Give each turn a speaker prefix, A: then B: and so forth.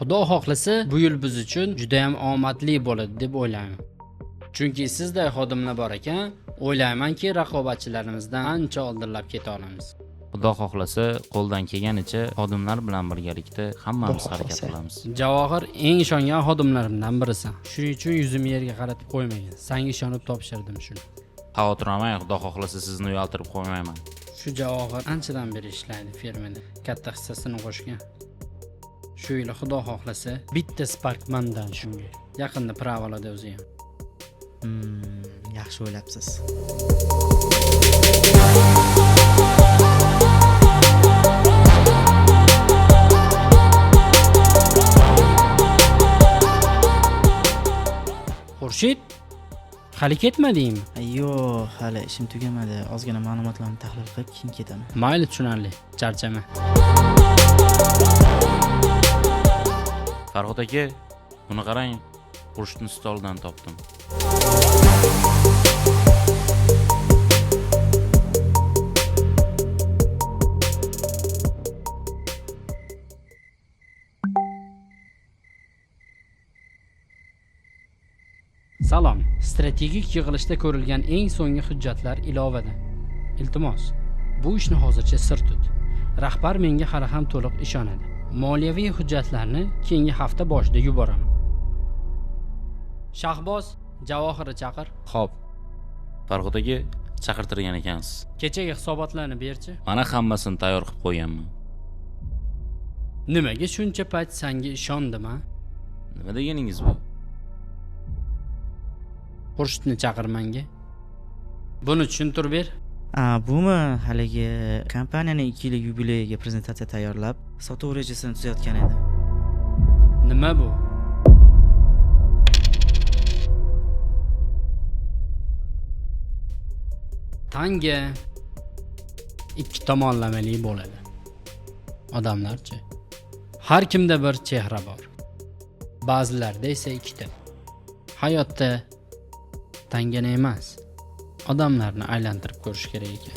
A: Xudo xohlasa, bu yil biz uchun juda ham omadli bo'ladi deb o'ylayman. Chunki sizday xodimlar bor ekan, o'ylaymanki raqobatchilarimizdan ancha oldinlab keta olamiz.
B: Xudo xohlasa, qo'ldan kelganicha xodimlar bilan birgalikda hammamiz harakat qilamiz.
A: Javohir eng ishongan xodimlarimdan birisan. Shuning uchun yuzimni yerga qaratib qo'ymagan. Senga ishonib topshirdim shuni.
B: Xavotir olmang, Xudo xohlasa sizni uyaltirib qo'ymayman.
A: Shu Javohir anchadan beri ishlaydi fermada. Katta hissasini qo'shgan. Shu yil Xudo xohlasa bitta Sparkmandan shunga. Yaqinda pravolada o'zi ham.
C: Yaxshi o'ylabsiz.
A: Xurshid, hali ketmadingmi?
C: Yo'q, hali ishim tugamadi. Ozgina ma'lumotlarni tahlil qilib keyin ketaman.
A: Mayli, tushunarli. Charchama.
B: Farhod aka, buni qarang, Xurshidni stoldan topdim.
A: Salom. Strategik yig'ilishda ko'rilgan eng so'nggi hujjatlar ilovada. Iltimos, bu ishni hozircha sir tut. Rahbar menga hali ham to'liq ishonadi. Moliyaviy hujjatlarni keyingi hafta boshida yuboraman. Shahboz, Javohirni chaqir.
B: Xo'p. Farhod aka, chaqirtirgan ekansiz.
A: Kechagi hisobotlarni berchi.
B: Mana hammasini tayyor qilib qo'yganman.
A: Nimaga shuncha payt senga ishondim, a?
B: Nima deganingiz bu?
A: Xurshidni chaqir menga. Buni tushuntirib ber.
C: Bumi haligi kompaniyaning 2 yillik yubileyiga prezentatsiya tayyorlab, sotuv rejasini tuzayotgan edi.
A: Nima bu? Tanga ikki tomonlamali bo'ladi. Odamlarchi. Har kimda bir chehra bor. Ba'zilarda esa ikkita. Hayotda tangani emas, odamlarni aylantirib ko'rish kerak ekan.